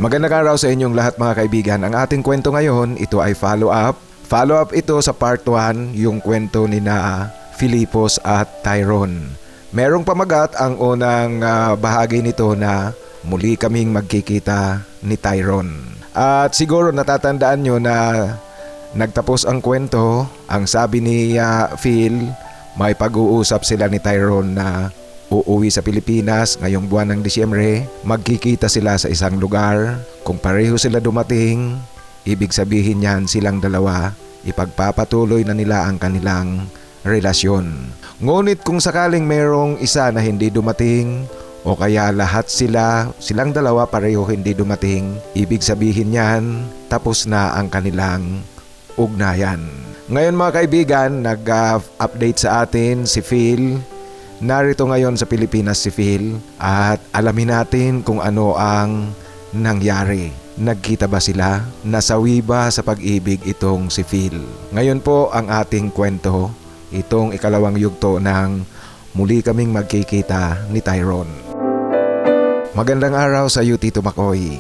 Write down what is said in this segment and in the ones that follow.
Magandang araw sa inyong lahat mga kaibigan. Ang ating kwento ngayon, ito ay follow-up. Follow-up ito sa part 1, yung kwento ni na Filipos at Tyrone. Merong pamagat ang unang bahagi nito na muli kaming magkikita ni Tyrone. At siguro natatandaan nyo na nagtapos ang kwento. Ang sabi ni Phil, may pag-uusap sila ni Tyrone na uuwi sa Pilipinas ngayong buwan ng Disyembre. Magkikita sila sa isang lugar. Kung pareho sila dumating, ibig sabihin niyan silang dalawa ipagpapatuloy na nila ang kanilang relasyon. Ngunit kung sakaling mayroong isa na hindi dumating o kaya lahat silang dalawa pareho hindi dumating, ibig sabihin niyan tapos na ang kanilang ugnayan. Ngayon mga kaibigan, nag-update sa atin si Phil. Narito ngayon sa Pilipinas si Phil at alamin natin kung ano ang nangyari. Nagkita ba sila? Nasawi ba sa pag-ibig itong si Phil? Ngayon po ang ating kwento, itong ikalawang yugto ng muli kaming magkikita ni Tyrone. Magandang araw sa iyo Tito Makoy.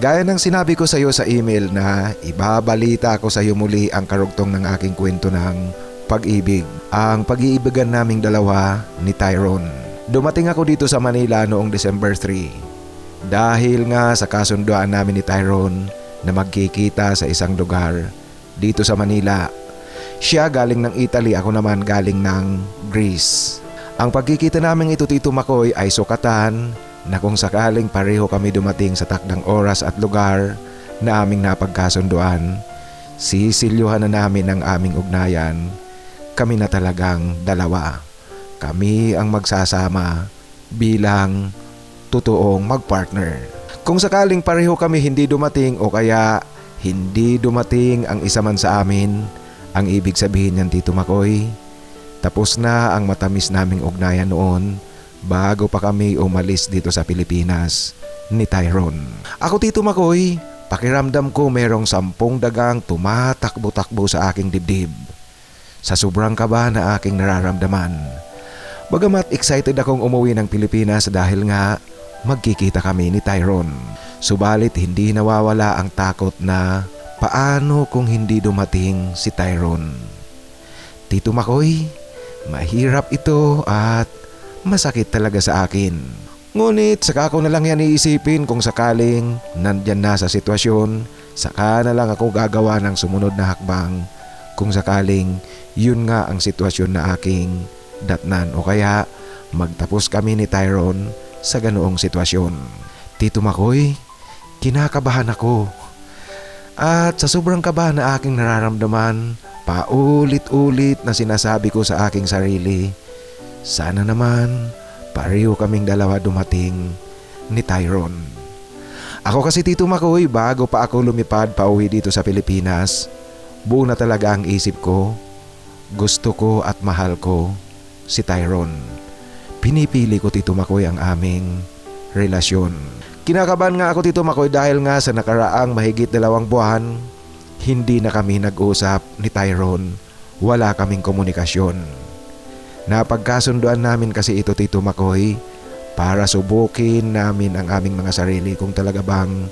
Gaya ng sinabi ko sa iyo sa email na ibabalita ko sa iyo muli ang karugtong ng aking kwento ng pag-ibig. Ang pag-iibigan naming dalawa ni Tyrone. Dumating ako dito sa Manila noong December 3 dahil nga sa kasunduan namin ni Tyrone na magkikita sa isang lugar dito sa Manila. Siya galing ng Italy, ako naman galing ng Greece. Ang pagkikita namin ito Tito Makoy ay sukatan na kung sakaling pareho kami dumating sa takdang oras at lugar na aming napagkasunduan, sisilyohan na namin ang aming ugnayan. Kami na talagang dalawa. Kami ang magsasama bilang totoong magpartner. Kung sakaling pareho kami hindi dumating o kaya hindi dumating ang isa man sa amin, ang ibig sabihin niyan Tito Makoy, tapos na ang matamis naming ugnayan noon bago pa kami umalis dito sa Pilipinas ni Tyrone. Ako Tito Makoy, pakiramdam ko merong 10 dagang tumatakbo-takbo sa aking dibdib. Sa sobrang kaba na aking nararamdaman. Bagamat excited akong umuwi ng Pilipinas dahil nga magkikita kami ni Tyrone. Subalit hindi nawawala ang takot na paano kung hindi dumating si Tyrone. Tito Makoy, mahirap ito at masakit talaga sa akin. Ngunit saka ko na lang yan iisipin kung sakaling nandyan na sa sitwasyon, saka na lang ako gagawa ng sumunod na hakbang kung sakaling yun nga ang sitwasyon na aking datnan o kaya magtapos kami ni Tyrone sa ganoong sitwasyon. Tito Makoy, kinakabahan ako. At sa sobrang kaba na aking nararamdaman, paulit-ulit na sinasabi ko sa aking sarili, sana naman pareho kaming dalawa dumating ni Tyrone. Ako kasi Tito Makoy, bago pa ako lumipad pauwi dito sa Pilipinas, buo na talaga ang isip ko. Gusto ko at mahal ko si Tyrone. Pinipili ko Tito Makoy ang aming relasyon. Kinakabahan nga ako Tito Makoy dahil nga sa nakaraang mahigit 2 buwan, hindi na kami nag-usap ni Tyrone. Wala kaming komunikasyon. Napagkasunduan namin kasi ito Tito Makoy para subukin namin ang aming mga sarili kung talaga bang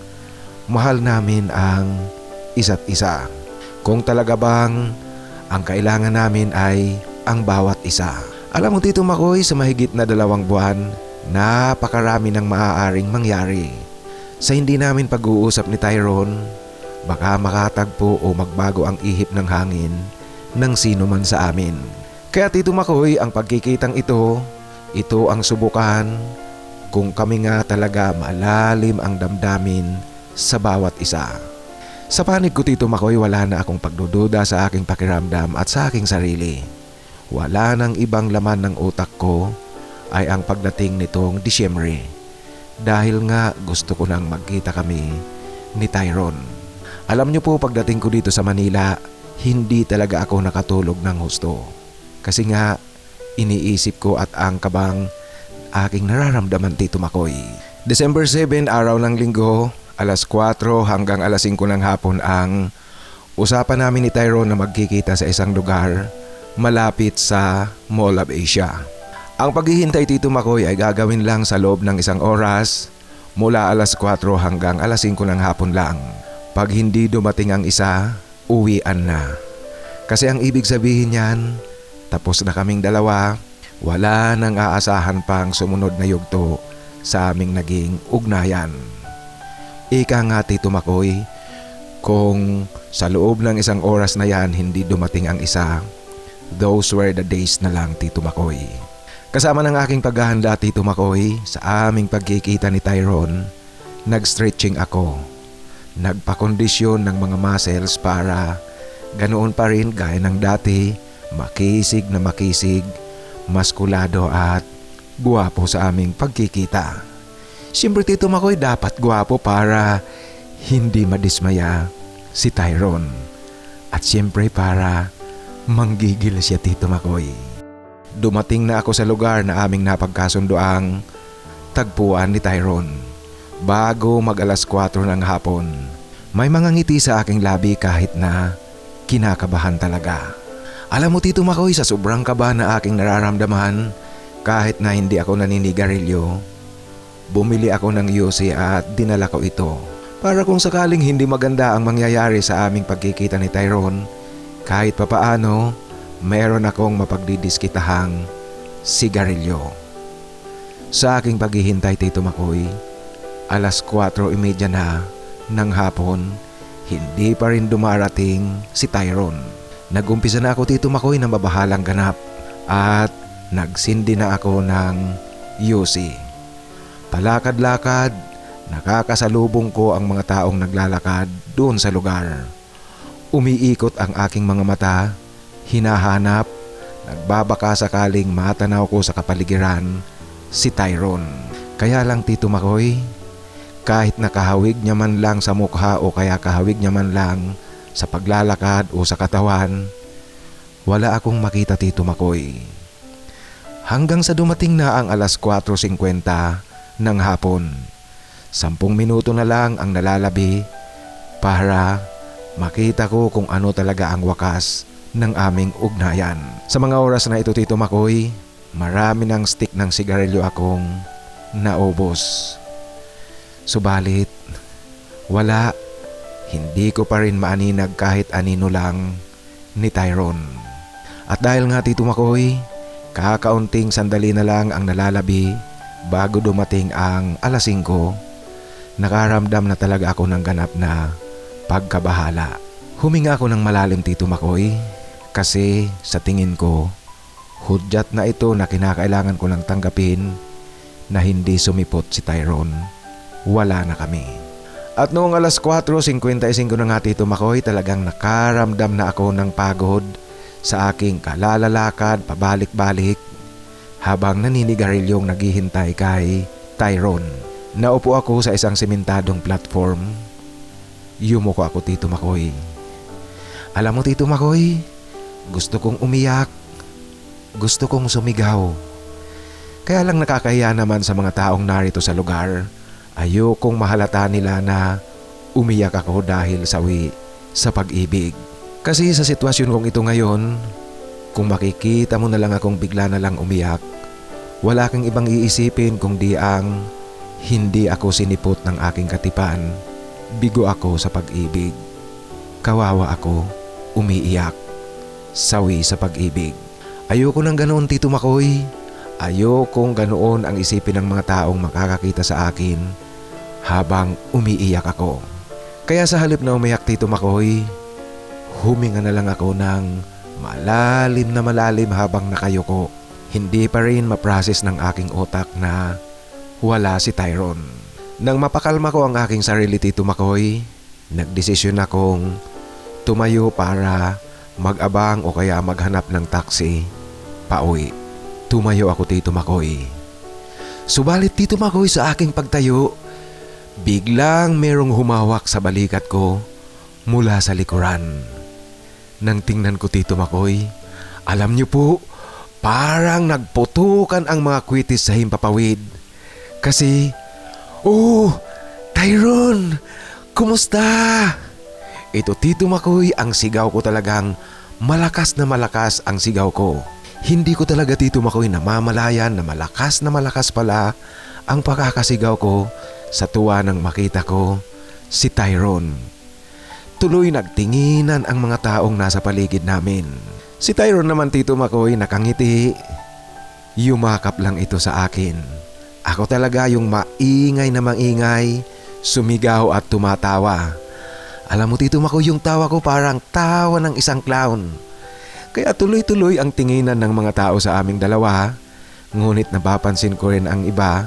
mahal namin ang isa't isa. Kung talaga bang ang kailangan namin ay ang bawat isa. Alam mo Tito Makoy, sa mahigit na 2 buwan, napakarami ng maaaring mangyari. Sa hindi namin pag-uusap ni Tyrone, baka makatagpo o magbago ang ihip ng hangin ng sino man sa amin. Kaya Tito Makoy, ang pagkikitang ito ang subukan kung kami nga talaga malalim ang damdamin sa bawat isa. Sa panig ko Tito Makoy, wala na akong pagdududa sa aking pakiramdam at sa aking sarili. Wala nang ibang laman ng utak ko ay ang pagdating nitong Disyembre. Dahil nga gusto ko nang magkita kami ni Tyrone. Alam niyo po, pagdating ko dito sa Manila, hindi talaga ako nakatulog ng husto. Kasi nga iniisip ko at ang kabang aking nararamdaman Tito Makoy. December 7, araw ng linggo, alas 4 hanggang alas 5 ng hapon ang usapan namin ni Tyrone na magkikita sa isang lugar malapit sa Mall of Asia. Ang paghihintay Tito Makoy ay gagawin lang sa loob ng 1 oras Mula alas 4 hanggang alas 5 ng hapon lang. Pag hindi dumating ang isa, uwian na. Kasi ang ibig sabihin niyan, tapos na kaming dalawa, wala nang aasahan pang sumunod na yugto sa aming naging ugnayan. Ika nga Tito Makoy, kung sa loob ng isang oras na yan hindi dumating ang isa, those were the days na lang Tito Makoy. Kasama ng aking paghahanda Tito Makoy sa aming pagkikita ni Tyrone, nag-stretching ako. Nagpakondisyon ng mga muscles para ganoon pa rin gaya ng dati, makisig na makisig, maskulado at guwapo sa aming pagkikita. Siyempre Tito Makoy, dapat guwapo para hindi madismaya si Tyrone. At siyempre para manggigil siya Tito Makoy. Dumating na ako sa lugar na aming napagkasundoang tagpuan ni Tyrone. Bago mag alas 4 ng hapon, may mga ngiti sa aking labi kahit na kinakabahan talaga. Alam mo Tito Makoy, sa sobrang kaba na aking nararamdaman, kahit na hindi ako naninigarilyo, bumili ako ng yusi at dinala ko ito. Para kung sakaling hindi maganda ang mangyayari sa aming pagkikita ni Tyrone, kahit papaano, meron akong mapagdidiskitahang sigarilyo. Sa aking paghihintay Tito Makoy, alas 4:30 na ng hapon, hindi pa rin dumarating si Tyrone. Nagumpisa na ako Tito Makoy na mabahalang ganap at nagsindi na ako ng yusi. Palakad-lakad, nakakasalubong ko ang mga taong naglalakad doon sa lugar. Umiikot ang aking mga mata, hinahanap, nagbabaka sakaling matanaw ko sa kapaligiran si Tyrone. Kaya lang Tito Makoy, kahit nakahawig niya man lang sa mukha o kaya kahawig niya man lang sa paglalakad o sa katawan, wala akong makita Tito Makoy. Hanggang sa dumating na ang alas 4:50 ng hapon. 10 minuto na lang ang nalalabi para makita ko kung ano talaga ang wakas ng aming ugnayan. Sa mga oras na ito Tito Makoy, marami ng stick ng sigarilyo akong naubos. Subalit, wala, hindi ko pa rin maaninag kahit anino lang ni Tyrone. At dahil nga Tito Makoy, kakaunting sandali na lang ang nalalabi bago dumating ang alas 5, nakaramdam na talaga ako ng ganap na pagkabahala. Huminga ako ng malalim Tito Makoy kasi sa tingin ko, hudyat na ito na kinakailangan ko lang tanggapin na hindi sumipot si Tyrone. Wala na kami. At noong alas 4:55 na nga Tito Makoy, talagang nakaramdam na ako ng pagod sa aking kalalalakad pabalik-balik habang naninigaryong naghihintay kay Tyrone. Naupo ako sa isang sementadong platform. Yumuko ako Tito Makoy. Alam mo Tito Makoy, gusto kong umiyak, gusto kong sumigaw. Kaya lang nakakahiya naman sa mga taong narito sa lugar. Ayokong mahalata nila na umiyak ako dahil sawi sa pag-ibig. Kasi sa sitwasyon kong ito ngayon, kung makikita mo na lang akong bigla na lang umiyak, wala kang ibang iisipin kung di ang hindi ako sinipot ng aking katipan. Bigo ako sa pag-ibig. Kawawa ako, umiiyak, sawi sa pag-ibig. Ayoko ng ganoon Tito Makoy. Ayokong ganoon ang isipin ng mga taong makakakita sa akin habang umiiyak ako. Kaya sa halip na umiyak Tito Makoy, huminga na lang ako ng malalim habang nakayuko. Hindi pa rin ma-process ng aking utak na wala si Tyrone. Nang mapakalma ko ang aking sarili Tito Makoy, nagdesisyon akong tumayo para mag-abang o kaya maghanap ng taxi pauwi. Tumayo ako Tito Makoy. Subalit Tito Makoy, sa aking pagtayo, biglang merong humawak sa balikat ko mula sa likuran. Nang tingnan ko Tito Makoy, alam niyo po, parang nagputukan ang mga kwitis sa himpapawid. Kasi, "Oh, Tyrone, kumusta?" Ito Tito Makoy, ang sigaw ko talagang malakas na malakas ang sigaw ko. Hindi ko talaga Tito Makoy namamalayan na malakas pala ang pagkakasigaw ko sa tuwa nang makita ko si Tyrone. Tuloy nagtinginan ang mga taong nasa paligid namin. Si Tyrone naman, Tito Makoy, nakangiti. Yumakap lang ito sa akin. Ako talaga yung maingay na maingay, sumigaw at tumatawa. Alam mo, Tito Makoy, yung tawa ko parang tawa ng isang clown. Kaya tuloy-tuloy ang tinginan ng mga tao sa aming dalawa. Ngunit napapansin ko rin ang iba,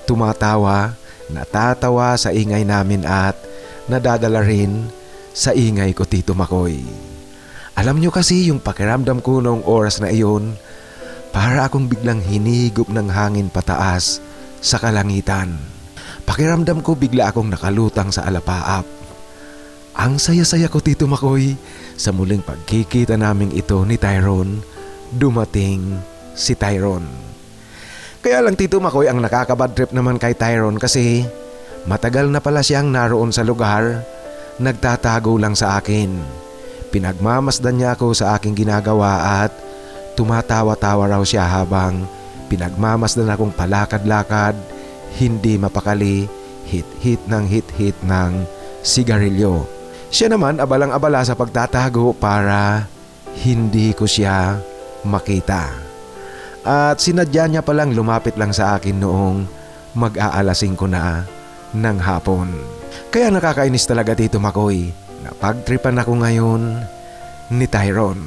tumatawa, natatawa sa ingay namin at nadadala rin sa ingay ko, Tito Makoy. Alam nyo kasi yung pakiramdam ko noong oras na iyon, para akong biglang hinigop ng hangin pataas sa kalangitan. Pakiramdam ko bigla akong nakalutang sa alapaap. Ang saya-saya ko, Tito Makoy, sa muling pagkikita naming ito ni Tyrone. Dumating si Tyrone. Kaya lang, Tito Makoy, ang nakakabad trip naman kay Tyrone kasi matagal na pala siyang naroon sa lugar. Nagtatago lang sa akin. Pinagmamasdan niya ako sa aking ginagawa at tumatawa-tawa raw siya habang pinagmamasdan akong palakad-lakad, hindi mapakali, hit-hit ng sigarilyo. Siya naman abalang-abala sa pagtatago para hindi ko siya makita. At sinadya niya palang lumapit lang sa akin noong mag-aalasing ko na ng hapon. Kaya nakakainis talaga, Tito Makoy, na pagtripan ako ngayon ni Tyrone.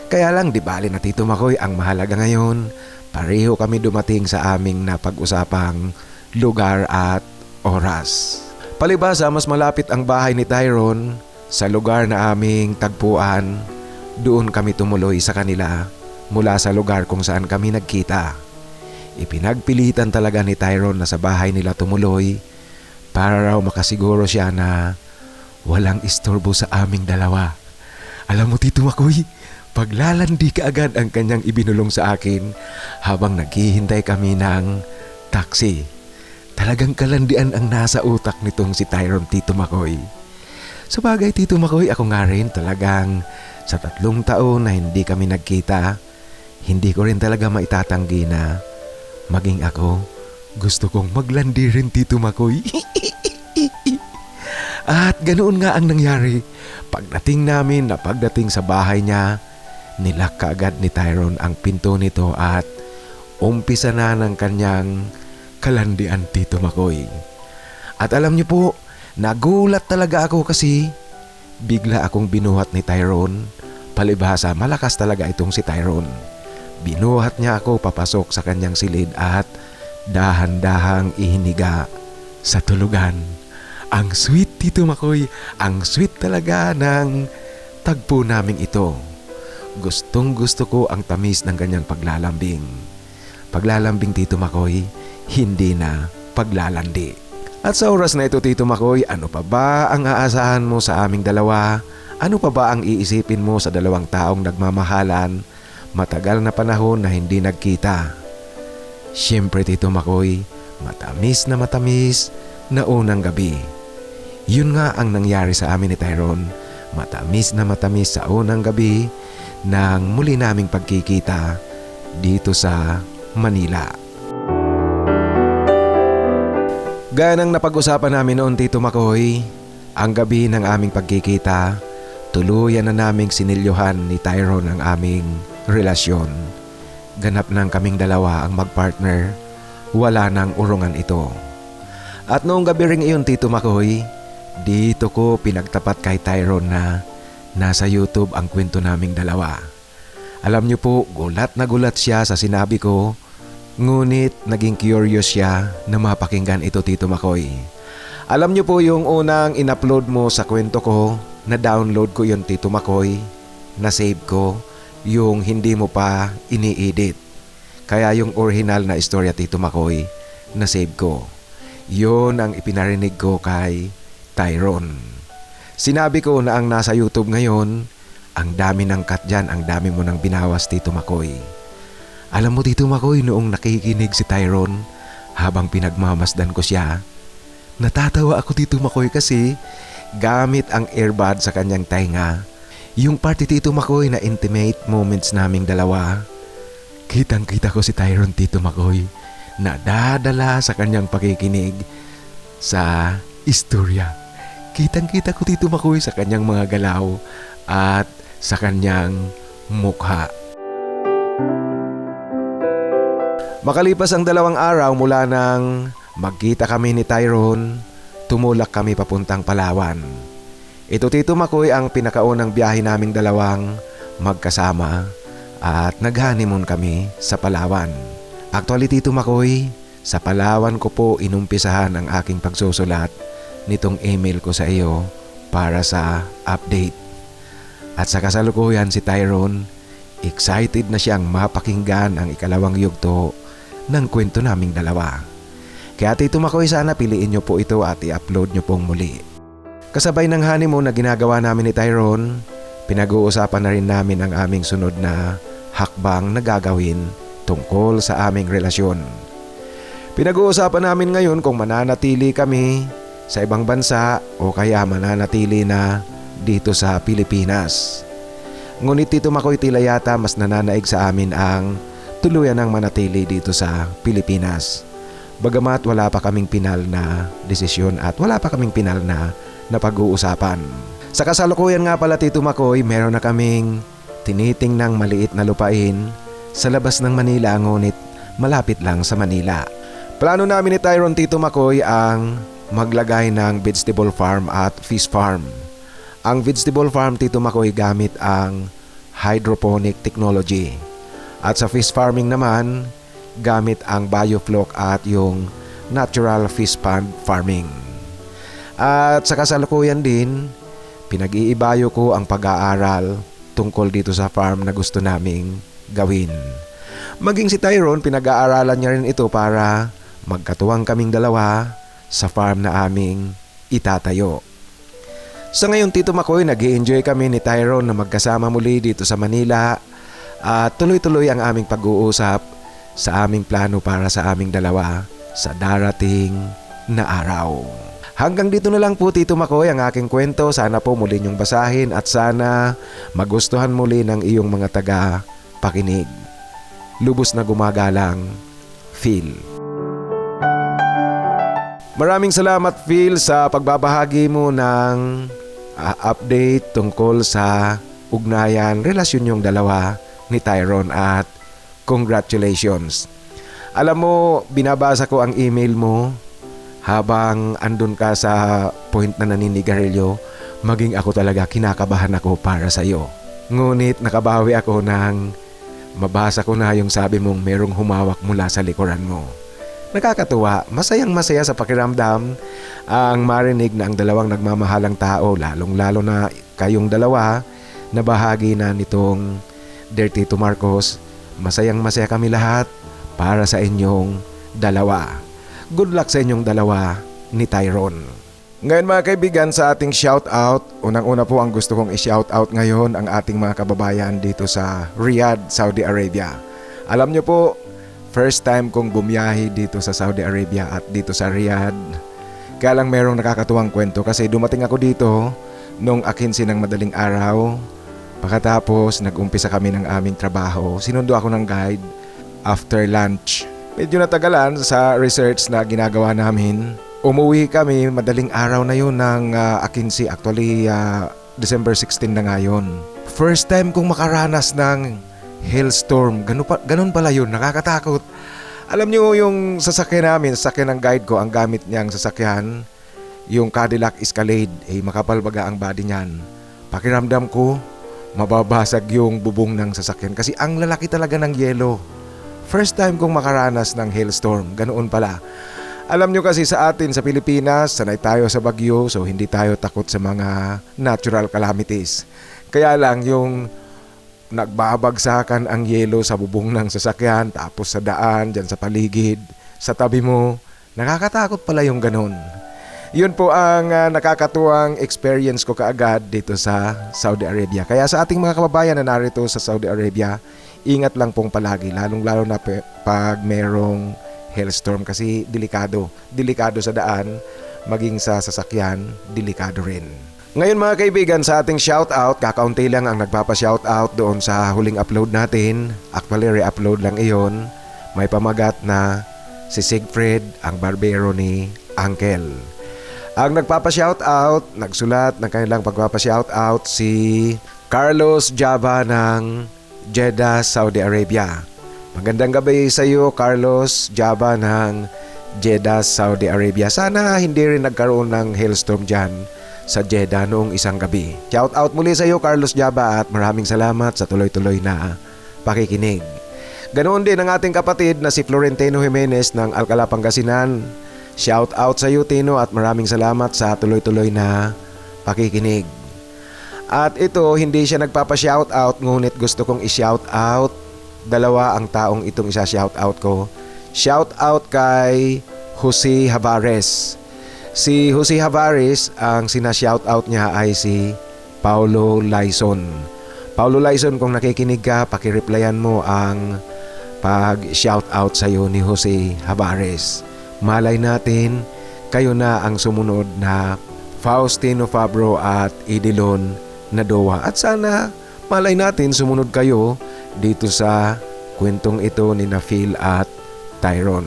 Kaya lang, di bali na, Tito Makoy, ang mahalaga ngayon, pareho kami dumating sa aming napag-usapang lugar at oras. Palibhasa, mas malapit ang bahay ni Tyrone sa lugar na aming tagpuan. Doon kami tumuloy sa kanila mula sa lugar kung saan kami nagkita. Ipinagpilitan talaga ni Tyrone na sa bahay nila tumuloy para raw makasiguro siya na walang istorbo sa aming dalawa. Alam mo, Tito Makoy, paglalandi ka agad ang kanyang ibinulong sa akin habang naghihintay kami ng taxi. Talagang kalandian ang nasa utak nitong si Tyrone, Tito Makoy. Sabagay, Tito Makoy, ako nga rin talagang sa 3 taon na hindi kami nagkita, hindi ko rin talaga maitatanggi na maging ako, gusto kong maglandi rin, Tito Makoy. At ganoon nga ang nangyari. Pagdating namin na pagdating sa bahay niya, nilak kaagad ni Tyrone ang pinto nito at umpisa na ng kanyang kalandian, Tito Makoy. At alam niyo po, nagulat talaga ako kasi bigla akong binuhat ni Tyrone. Palibhasa, malakas talaga itong si Tyrone. Binuhat niya ako papasok sa kanyang silid at dahan-dahang ihiniga sa tulugan. Ang sweet, Tito Makoy, ang sweet talaga ng tagpo naming ito. Gustong gusto ko ang tamis ng kanyang paglalambing. Paglalambing, Tito Makoy, hindi na paglalandi. At sa oras na ito, Tito Makoy, ano pa ba ang aasahan mo sa aming dalawa? Ano pa ba ang iisipin mo sa 2 taong nagmamahalan, matagal na panahon na hindi nagkita? Siyempre, Tito Makoy, matamis na unang gabi. Yun nga ang nangyari sa amin ni Tyrone. Matamis sa unang gabi ng muli naming pagkikita dito sa Manila. Gaya ng napag-usapan namin noon, Tito Makoy, ang gabi ng aming pagkikita, tuluyan na naming sinilyohan ni Tyrone ang aming relasyon. Ganap nang kaming dalawa ang magpartner, wala nang urungan ito. At noong gabi ring iyon, Tito Makoy, dito ko pinagtapat kay Tyrone na nasa YouTube ang kwento naming dalawa. Alam niyo po, gulat na gulat siya sa sinabi ko, ngunit naging curious siya na mapakinggan ito, Tito Makoy. Alam niyo po yung unang in-upload mo sa kwento ko, na-download ko yun, Tito Makoy, na-save ko, yung hindi mo pa ini-edit. Kaya yung original na istorya, Tito Makoy, na-save ko. Yun ang ipinarinig ko kay Tyrone. Sinabi ko na ang nasa YouTube ngayon, ang dami ng cut dyan, ang dami mo nang binawas, Tito Makoy. Alam mo, Tito Makoy, noong nakikinig si Tyrone habang pinagmamasdan ko siya, natatawa ako, Tito Makoy, kasi gamit ang earbud sa kanyang tainga, yung party, Tito Makoy, na intimate moments naming dalawa, kitang-kita ko si Tyrone, Tito Makoy, na dadala sa kanyang pakikinig sa istorya. Kitang-kita ko Tito Makoy sa kanyang mga galaw at sa kanyang mukha. Makalipas ang 2 araw mula nang magkita kami ni Tyrone, tumulak kami papuntang Palawan. Ito Tito Makoy ang pinakaunang biyahe naming dalawang magkasama at nag-honeymoon kami sa Palawan. Actually Tito Makoy, sa Palawan ko po inumpisahan ang aking pagsusulat nitong email ko sa iyo para sa update. At sa kasalukuyan si Tyrone, excited na siyang mapakinggan ang ikalawang yugto ng kwento naming dalawa. Kaya Tito Makoy, sana piliin niyo po ito at i-upload niyo pong muli. Kasabay ng honeymoon na ginagawa namin ni Tyrone, pinag-uusapan na rin namin ang aming sunod na hakbang na gagawin tungkol sa aming relasyon. Pinag-uusapan namin ngayon kung mananatili kami sa ibang bansa o kaya mananatili na dito sa Pilipinas. Ngunit Tito Makoy, tila yata mas nananaig sa amin ang tuluyan ng manatili dito sa Pilipinas. Bagamat wala pa kaming pinal na desisyon at wala pa kaming pinal na pag-uusapan. Sa kasalukuyan nga pala Tito Makoy, meron na kaming tinitingnang maliit na lupain sa labas ng Manila, ngunit malapit lang sa Manila. Plano namin ni Tyrone Tito Makoy ang maglagay ng vegetable farm at fish farm. Ang vegetable farm Tito Makoy gamit ang hydroponic technology. At sa fish farming naman, gamit ang biofloc at yung natural fish pond farming. At sa kasalukuyan din, pinag-iibayo ko ang pag-aaral tungkol dito sa farm na gusto naming gawin. Maging si Tyrone, pinag-aaralan niya rin ito para magkatuwang kaming dalawa sa farm na aming itatayo. Sa ngayon Tito Makoy, nag-i-enjoy kami ni Tyrone na magkasama muli dito sa Manila at tuloy-tuloy ang aming pag-uusap sa aming plano para sa aming dalawa sa darating na araw. Hanggang dito na lang po Tito Makoy ang aking kwento. Sana po muli niyong basahin at sana magustuhan muli ng iyong mga taga-pakinig. Lubos na gumagalang, Phil. Maraming salamat Phil sa pagbabahagi mo ng update tungkol sa ugnayan, relasyon yung dalawa ni Tyrone at congratulations. Alam mo, binabasa ko ang email mo habang andun ka sa point na naninigarilyo. Maging ako talaga, kinakabahan ako para sa iyo. Ngunit nakabawi ako nang mabasa ko na yung sabi mong merong humawak mula sa likuran mo. Nakakatuwa, masayang masaya sa pakiramdam ang marinig na ang dalawang nagmamahalang tao, lalong-lalo na kayong dalawa na bahagi na nitong Dear Tito Marcos. Masayang masaya kami lahat para sa inyong dalawa. Good luck sa inyong dalawa ni Tyrone. Ngayon mga kaibigan, sa ating shoutout, unang-una po ang gusto kong i-shoutout ngayon ang ating mga kababayan dito sa Riyadh, Saudi Arabia. Alam nyo po, first time kong bumiyahe dito sa Saudi Arabia at dito sa Riyadh. Kaya lang merong nakakatuwang kwento kasi dumating ako dito nung 15 ng madaling araw. Pagkatapos nag-umpisa kami ng aming trabaho, sinundo ako ng guide after lunch. Medyo natagalan sa research na ginagawa namin. Umuwi kami madaling araw na yun ng 15, actually December 16 na nga yun. First time kong makaranas ng hailstorm, ganun pala yun, nakakatakot. Alam nyo yung sasakyan namin, sasakyan ng guide ko, ang gamit niyang sasakyan, yung Cadillac Escalade, makapal baga ang body niyan. Pakiramdam ko, mababasag yung bubong ng sasakyan kasi ang lalaki talaga ng yelo. First time kong makaranas ng hailstorm, ganoon pala. Alam nyo kasi sa atin sa Pilipinas, sanay tayo sa bagyo, so hindi tayo takot sa mga natural calamities. Kaya lang yung nagbabagsakan ang yelo sa bubong ng sasakyan, tapos sa daan, dyan sa paligid, sa tabi mo, nakakatakot pala yung ganon. Yun po ang nakakatuwang experience ko kaagad dito sa Saudi Arabia. Kaya sa ating mga kababayan na narito sa Saudi Arabia, ingat lang pong palagi, lalong-lalo na pag merong hailstorm kasi delikado sa daan, maging sa sasakyan, delikado rin. Ngayon mga kaibigan, sa ating shoutout, kakaunti lang ang nagpapa-shoutout doon sa huling upload natin. Actually, re-upload lang iyon. May pamagat na si Siegfried, ang barbero ni Uncle. Ang nagpapa-shoutout, nagsulat ng kanilang pagpapa-shoutout si Carlos Java ng Jeddah, Saudi Arabia. Magandang gabi sa iyo, Carlos Java ng Jeddah, Saudi Arabia. Sana hindi rin nagkaroon ng hailstorm dyan sa Jeddah noong isang gabi. Shoutout muli sa iyo, Carlos Java, at maraming salamat sa tuloy-tuloy na pakikinig. Ganoon din ang ating kapatid na si Florentino Jimenez ng Alcala, Pangasinan. Shout out sa iyo, Tino, at maraming salamat sa tuloy-tuloy na pakikinig. At ito, hindi siya nagpapa-shout out, ngunit gusto kong i-shout out. Dalawa ang taong itong isa-shout out ko. Shout out kay Jose Havares. Si Jose Havares, ang sina-shout out niya ay si Paulo Laison. Paulo Laison, kung nakikinig ka, pakireplyan mo ang pag-shout out sa iyo ni Jose Havares. Malay natin, kayo na ang sumunod na Faustino Fabro at Idilon Nadoa. At sana, malay natin sumunod kayo dito sa kwentong ito ni Phil at Tyron.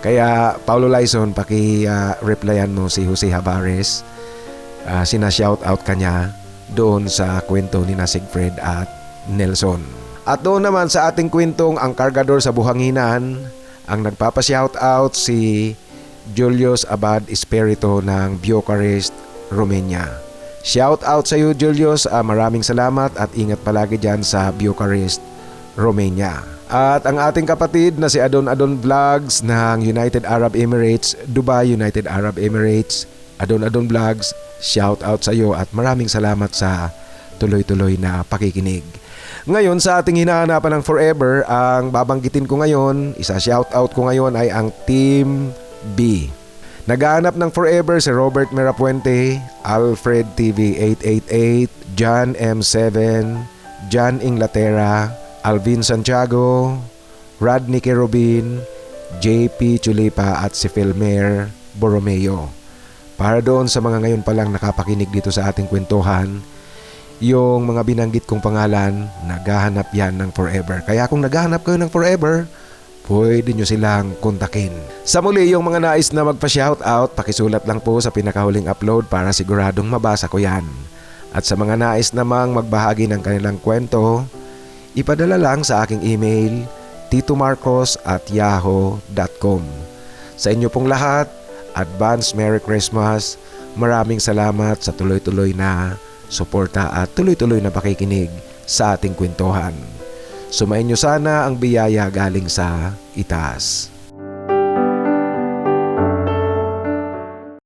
Kaya, Paulo Laison, paki-replyan mo si Jose Havares. Sina-shout out kanya doon sa kwento ni Sigfred at Nelson. At doon naman sa ating kwentong Ang Kargador sa Buhanginan, ang nagpapa-shoutout si Julius Abad Espirito ng Bucharest, Romania. Shoutout sa iyo, Julius. Maraming salamat at ingat palagi dyan sa Bucharest, Romania. At ang ating kapatid na si Adon Vlogs ng United Arab Emirates, Dubai, United Arab Emirates. Adon Vlogs, shoutout sa iyo at maraming salamat sa tuloy-tuloy na pakikinig. Ngayon sa ating hinahanapan ng Forever, ang babanggitin ko ngayon, isa-shoutout ko ngayon ay ang Team B. Naghahanap ng Forever si Robert Merapuente, Alfred TV 888, John M7, John Inglaterra, Alvin Santiago, Rodney Kerubin, JP Chulipa at si Filmer Borromeo. Para doon sa mga ngayon palang nakapakinig dito sa ating kwentuhan, yung mga binanggit kong pangalan, naghahanap yan ng Forever. Kaya kung naghahanap kayo ng Forever, pwede nyo silang kontakin. Sa muli, yung mga nais na magpa-shoutout, pakisulat lang po sa pinakahuling upload para siguradong mabasa ko yan. At sa mga nais namang magbahagi ng kanilang kwento, ipadala lang sa aking email, titomarcos@yahoo.com. Sa inyo pong lahat, advance Merry Christmas. Maraming salamat sa tuloy-tuloy na suporta at tuloy-tuloy na pakikinig sa ating kwentuhan. Sumainyo sana ang biyaya galing sa itaas.